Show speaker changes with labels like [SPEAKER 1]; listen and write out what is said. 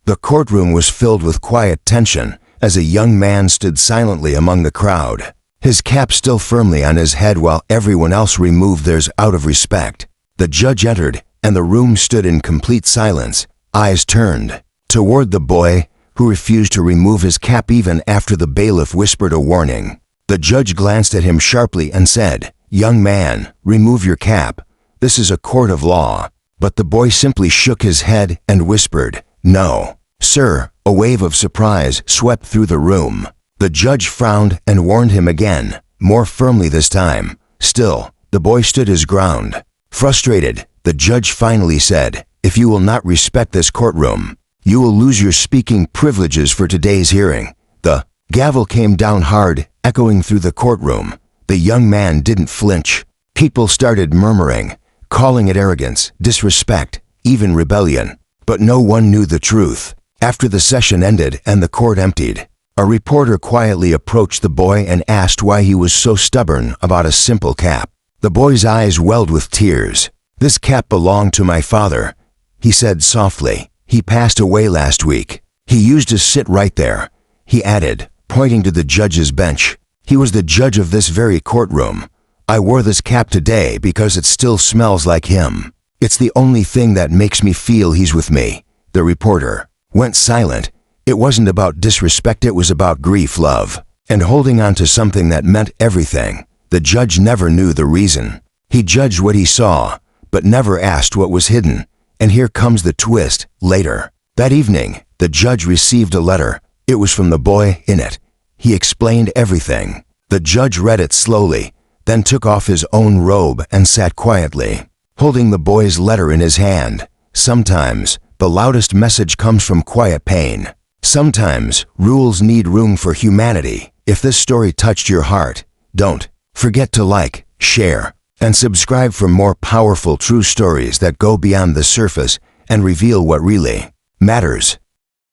[SPEAKER 1] The courtroom was filled with quiet tension as a young man stood silently among the crowd, his cap still firmly on his head while everyone else removed theirs out of respect. The judge entered, and the room stood in complete silence, eyes turned toward the boy, who refused to remove his cap even after the bailiff whispered a warning. The judge glanced at him sharply and said, "Young man, remove your cap. This is a court of law." But the boy simply shook his head and whispered, "No, sir." A wave of surprise swept through the room. The judge frowned and warned him again, more firmly this time. Still, the boy stood his ground. Frustrated, the judge finally said, "If you will not respect this courtroom, you will lose your speaking privileges for today's hearing." The gavel came down hard, echoing through the courtroom. The young man didn't flinch. People started murmuring, calling it arrogance, disrespect, even rebellion. But no one knew the truth. After the session ended and the court emptied, a reporter quietly approached the boy and asked why he was so stubborn about a simple cap. The boy's eyes welled with tears. "This cap belonged to my father," he said softly. "He passed away last week. He used to sit right there," he added, pointing to the judge's bench. "He was the judge of this very courtroom. I wore this cap today because it still smells like him. It's the only thing that makes me feel he's with me." The reporter went silent. It wasn't about disrespect, it was about grief, love, and holding on to something that meant everything. The judge never knew the reason. He judged what he saw, but never asked what was hidden. And here comes the twist. Later that evening, the judge received a letter. It was from the boy. In it, he explained everything. The judge read it slowly, then took off his own robe and sat quietly, holding the boy's letter in his hand. Sometimes the loudest message comes from quiet pain. Sometimes rules need room for humanity. If this story touched your heart, don't forget to like, share, and subscribe for more powerful true stories that go beyond the surface and reveal what really matters.